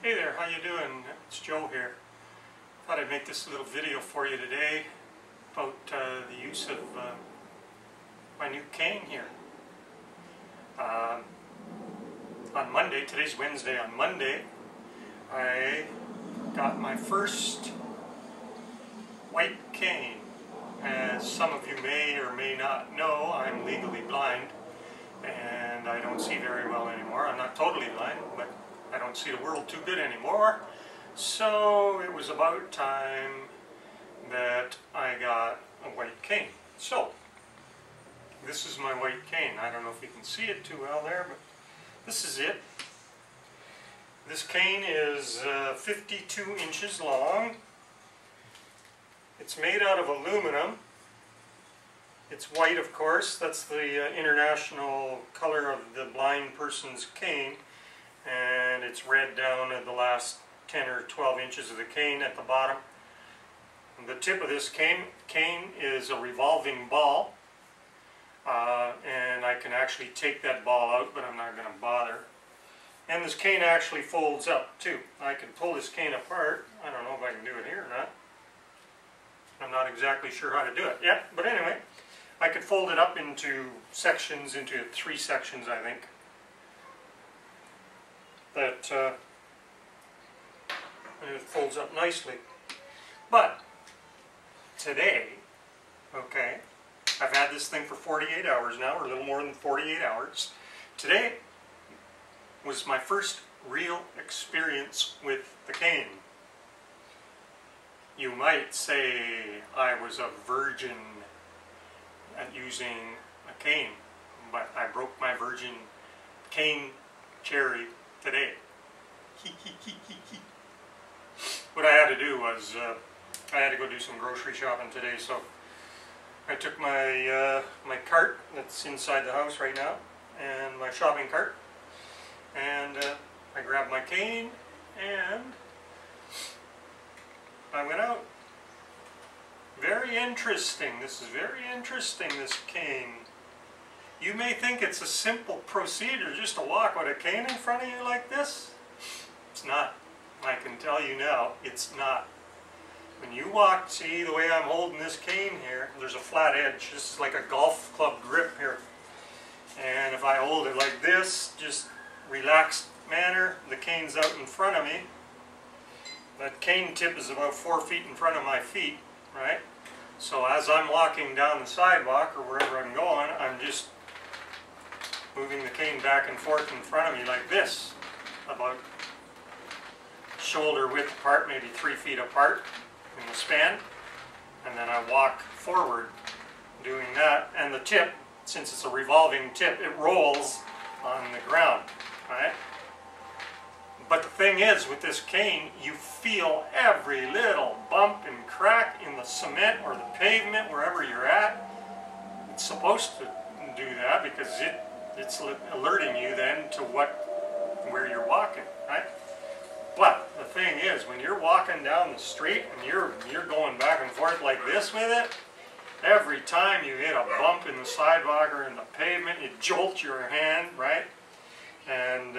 Hey there, how you doing? It's Joe here. Thought I'd make this little video for you today about the use of my new cane here. On Monday, today's Wednesday, on Monday I got my first white cane. As some of you may or may not know, I'm legally blind and I don't see very well anymore. I'm not totally blind, but I don't see the world too good anymore. So it was about time that I got a white cane. So this is my white cane. I don't know if you can see it too well there, but this is it. This cane is 52 inches long. It's made out of aluminum. It's white, of course. That's the international color of the blind person's cane. And it's red down at the last 10 or 12 inches of the cane at the bottom. And the tip of this cane is a revolving ball. And I can actually take that ball out, but I'm not going to bother. And this cane actually folds up too. I can pull this cane apart. I don't know if I can do it here or not. I'm not exactly sure how to do it yet, but anyway, I could fold it up into sections, into 3 sections, I think. That and it folds up nicely. But today, okay, I've had this thing for 48 hours now, or a little more than 48 hours. Today was my first real experience with the cane. You might say I was a virgin at using a cane, but I broke my virgin cane cherry today. What I had to do was I had to go do some grocery shopping today, so I took my my cart that's inside the house right now, and my shopping cart, and I grabbed my cane and I went out. Very interesting. This is very interesting, this cane. You may think it's a simple procedure just to walk with a cane in front of you like this. It's not. I can tell you now, it's not. When you walk, see the way I'm holding this cane here, there's a flat edge. This is like a golf club grip here. And if I hold it like this, just relaxed manner, the cane's out in front of me. That cane tip is about 4 feet in front of my feet, right? So as I'm walking down the sidewalk or wherever I'm going, I'm just moving the cane back and forth in front of me like this, about shoulder width apart, maybe 3 feet apart in the span, and then I walk forward doing that, and the tip, since it's a revolving tip, it rolls on the ground, right? But the thing is, with this cane, you feel every little bump and crack in the cement or the pavement, wherever you're at. It's supposed to do that because it's alerting you then to where you're walking, right? But the thing is, when you're walking down the street and you're going back and forth like this with it, every time you hit a bump in the sidewalk or in the pavement, you jolt your hand, right? And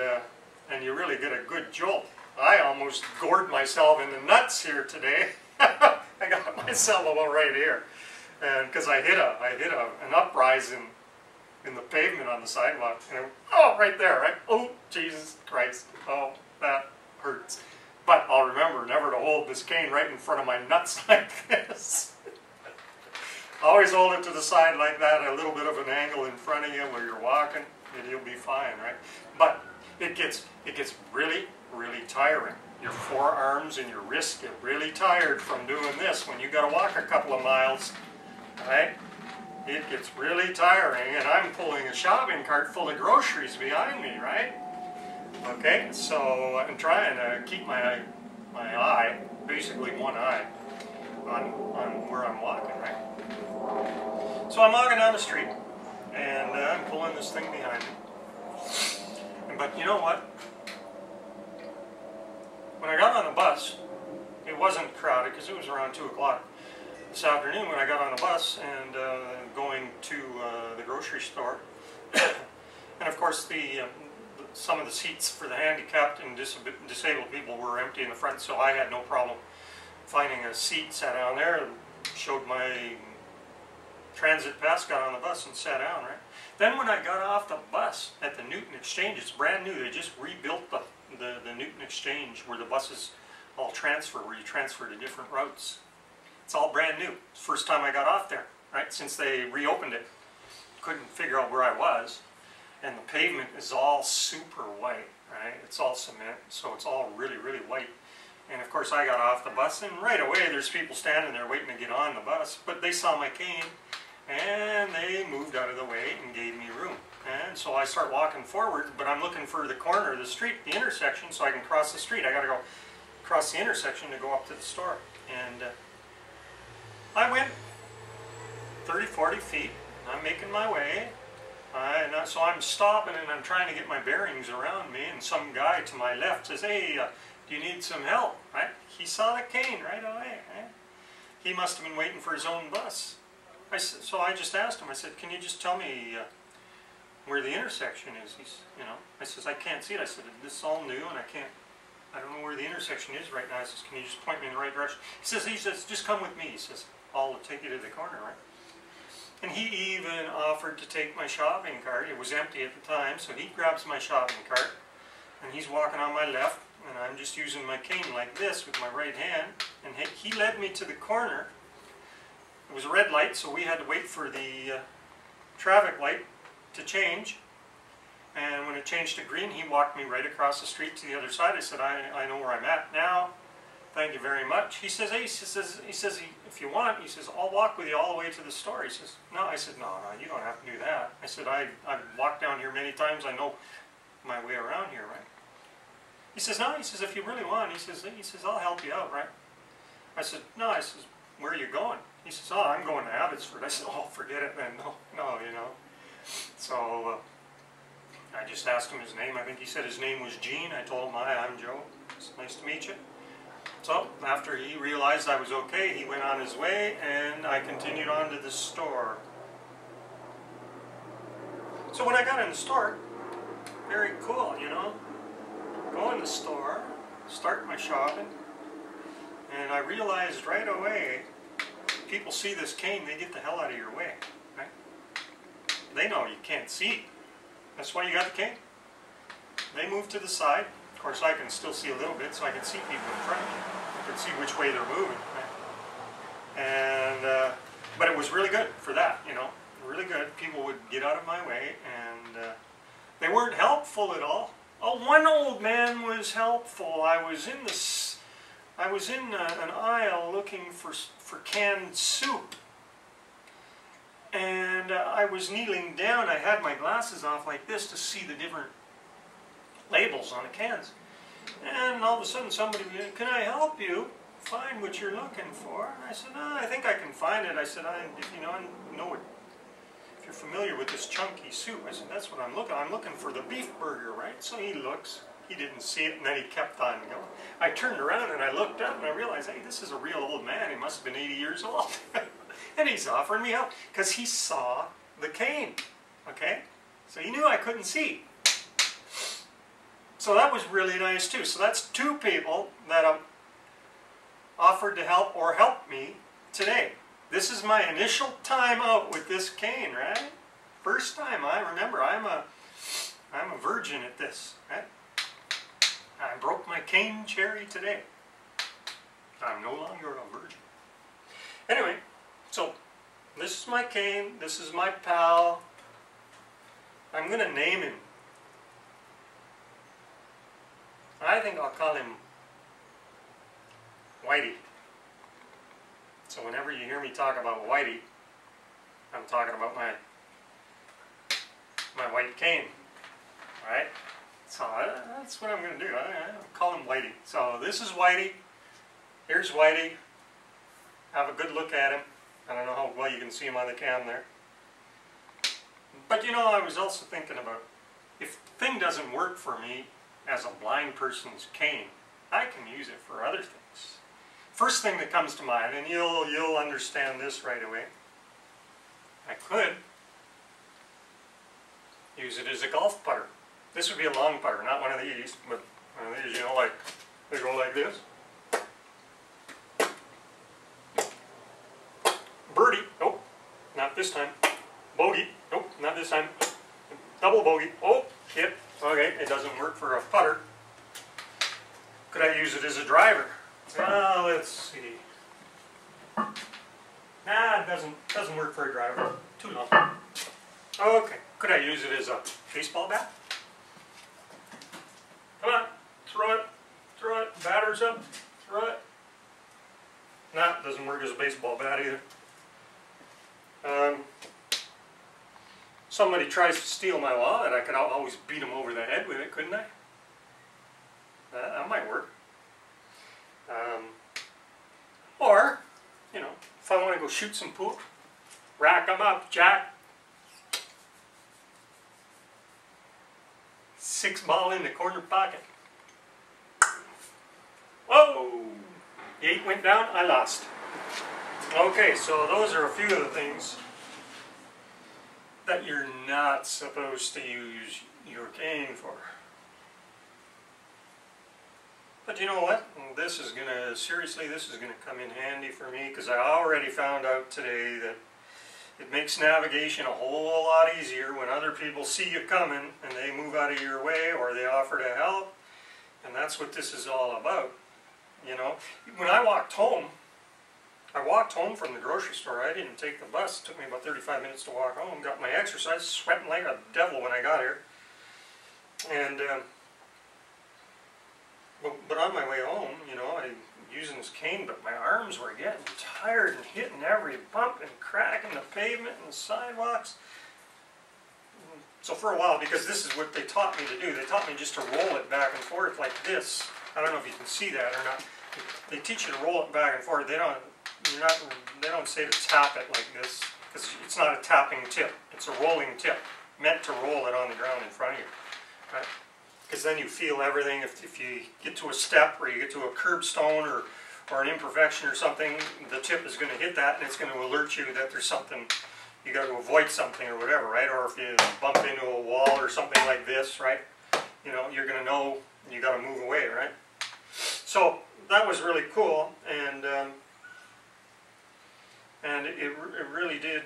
you really get a good jolt. I almost gored myself in the nuts here today. I got myself about right here, and because I hit an uprise in the pavement on the sidewalk. And oh, right there, right? Oh, Jesus Christ! Oh, that hurts. But I'll remember never to hold this cane right in front of my nuts like this. Always hold it to the side like that, a little bit of an angle in front of you where you're walking, and you'll be fine, right? But it gets really, really tiring. Your forearms and your wrists get really tired from doing this when you got to walk a couple of miles, right? It gets really tiring, and I'm pulling a shopping cart full of groceries behind me, right? Okay, so I'm trying to keep my eye, basically one eye, on where I'm walking, right? So I'm walking down the street, and I'm pulling this thing behind me. But you know what? When I got on the bus, it wasn't crowded because it was around 2 o'clock this afternoon when I got on the bus and going to the grocery store. And of course the some of the seats for the handicapped and disabled people were empty in the front, so I had no problem finding a seat, sat down there, showed my transit pass, got on the bus and sat down, right? Then when I got off the bus at the Newton Exchange, it's brand new, they just rebuilt the Newton Exchange where the buses all transfer, where you transfer to different routes. It's all brand new. First time I got off there, right, since they reopened it. Couldn't figure out where I was. And the pavement is all super white, right? It's all cement, so it's all really, really white. And of course I got off the bus, and right away there's people standing there waiting to get on the bus, but they saw my cane, and they moved out of the way and gave me room. And so I start walking forward, but I'm looking for the corner of the street, the intersection, so I can cross the street. I gotta go across the intersection to go up to the store. And I went 30, 40 feet, and I'm making my way. So I'm stopping and I'm trying to get my bearings around me, and some guy to my left says, "Hey, do you need some help?" Right? He saw the cane right away. Right? He must have been waiting for his own bus. So I just asked him, I said, "Can you just tell me where the intersection is?" I says, "I can't see it." I said, "This is all new and I don't know where the intersection is right now." I says, "Can you just point me in the right direction?" He says, "Just come with me." He says, "I'll take you to the corner," right? And he even offered to take my shopping cart. It was empty at the time, so he grabs my shopping cart, and he's walking on my left, and I'm just using my cane like this with my right hand, and he led me to the corner. It was a red light, so we had to wait for the traffic light to change, and when it changed to green, he walked me right across the street to the other side. I said, I know where I'm at now. Thank you very much. He says, "Hey," he says, "if you want," he says, "I'll walk with you all the way to the store." He says, "No." I said, no, you don't have to do that." I said, I've walked down here many times. I know my way around here, right? He says, "No," he says, "if you really want," he says, "I'll help you out," right? I said, "No," I says, "Where are you going?" He says, "Oh, I'm going to Abbotsford." I said, "Oh, forget it then. No, So I just asked him his name. I think he said his name was Gene. I told him, "Hi, I'm Joe. It's nice to meet you." So after he realized I was okay, he went on his way, and I continued on to the store. So when I got in the store, very cool, go in the store, start my shopping, and I realized right away, people see this cane, they get the hell out of your way, right? They know you can't see. That's why you got the cane. They move to the side. Of course, I can still see a little bit, so I can see people in front. I can see which way they're moving. Right? And but it was really good for that, really good. People would get out of my way, and they weren't helpful at all. Oh, one old man was helpful. I was in an aisle looking for canned soup, and I was kneeling down. I had my glasses off like this to see the different labels on the cans, and all of a sudden somebody, "Can I help you find what you're looking for?" And I said, "I think I can find it." I said, I know it. If you're familiar with this chunky soup," I said, "that's what I'm looking for the beef burger," right? So he looks, he didn't see it, and then he kept on going. I turned around and I looked up and I realized, hey, this is a real old man. He must have been 80 years old. And he's offering me help because he saw the cane, okay? So he knew I couldn't see. So that was really nice too. So that's two people that offered to help or helped me today. This is my initial time out with this cane, right? First time. I remember I'm a virgin at this, right? I broke my cane cherry today. I'm no longer a virgin. Anyway, so this is my cane. This is my pal. I'm going to name him. I think I'll call him Whitey. So whenever you hear me talk about Whitey, I'm talking about my white cane. Alright? So that's what I'm going to do. I'll call him Whitey. So this is Whitey. Here's Whitey. Have a good look at him. I don't know how well you can see him on the cam there. But I was also thinking about, if the thing doesn't work for me as a blind person's cane, I can use it for other things. First thing that comes to mind, and you'll understand this right away, I could use it as a golf putter. This would be a long putter, not one of these, but one of these, you know, like, they go like this. Birdie, nope, not this time. Bogey, nope, not this time. Double bogey, oh, hit. Okay, it doesn't work for a putter. Could I use it as a driver? Well, let's see. Nah, it doesn't work for a driver. Too long. Okay, could I use it as a baseball bat? Come on, throw it, batter's up, throw it. Nah, it doesn't work as a baseball bat either. Somebody tries to steal my wallet, I could always beat them over the head with it, couldn't I? That might work. Or, you know, if I want to go shoot some poop, rack them up, Jack. 6-ball in the corner pocket. Whoa! The 8 went down, I lost. Okay, so those are a few of the things that you're not supposed to use your cane for. But you know what? This is gonna come in handy for me, because I already found out today that it makes navigation a whole lot easier when other people see you coming and they move out of your way or they offer to help. And that's what this is all about. You know, when I walked home from the grocery store. I didn't take the bus. It took me about 35 minutes to walk home. Got my exercise, sweating like a devil when I got here. And but on my way home, you know, I using this cane, but my arms were getting tired and hitting every bump and cracking the pavement and the sidewalks. So for a while, because this is what they taught me to do, they taught me just to roll it back and forth like this. I don't know if you can see that or not. They teach you to roll it back and forth. They don't say to tap it like this, because it's not a tapping tip. It's a rolling tip, meant to roll it on the ground in front of you, right? Because then you feel everything. If you get to a step or you get to a curbstone or an imperfection or something, the tip is going to hit that and it's going to alert you that there's something, you got to avoid something or whatever, right? Or if you bump into a wall or something like this, right? You know, you're going to know you got to move away, right? So that was really cool, and it really did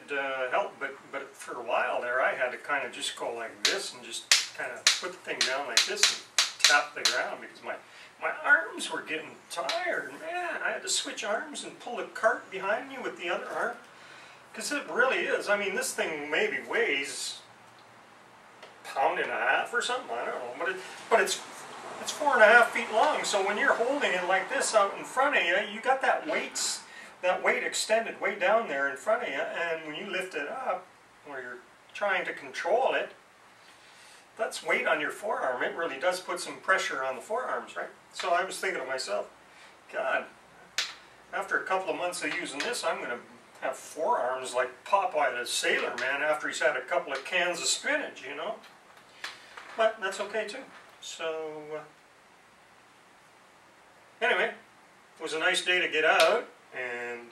help. But for a while there, I had to kind of just go like this and just kind of put the thing down like this and tap the ground, because my arms were getting tired. Man, I had to switch arms and pull the cart behind me with the other arm, because it really is. I mean, this thing maybe weighs a pound and a half or something. I don't know, but it's 4.5 feet long. So when you're holding it like this out in front of you, you got that weight extended way down there in front of you, and when you lift it up, where you're trying to control it, that's weight on your forearm. It really does put some pressure on the forearms, right? So I was thinking to myself, God, after a couple of months of using this, I'm going to have forearms like Popeye the Sailor Man after he's had a couple of cans of spinach, you know? But that's okay too. So, anyway, it was a nice day to get out and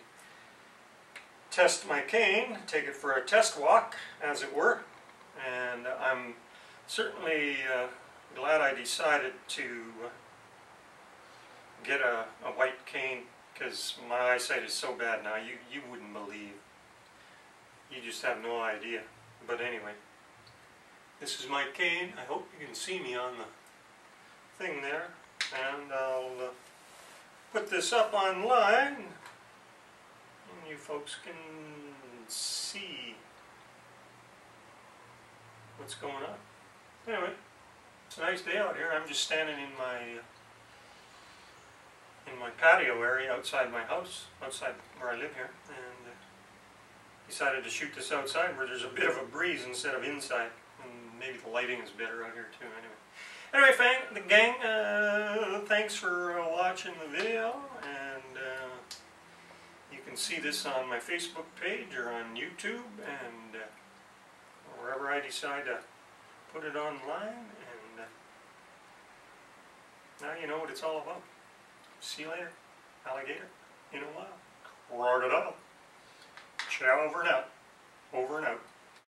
test my cane, take it for a test walk, as it were. And I'm certainly glad I decided to get a white cane, because my eyesight is so bad now, you wouldn't believe. You just have no idea. But anyway, this is my cane. I hope you can see me on the thing there, and I'll put this up online and you folks can see what's going on. Anyway, it's a nice day out here. I'm just standing in my patio area outside my house, outside where I live here, and decided to shoot this outside where there's a bit of a breeze instead of inside, and maybe the lighting is better out here too. Anyway, the gang, thanks for watching the video, and you can see this on my Facebook page or on YouTube, and wherever I decide to put it online, and now you know what it's all about. See you later, alligator, in a while. Crocodile. Ciao over and out. Over and out.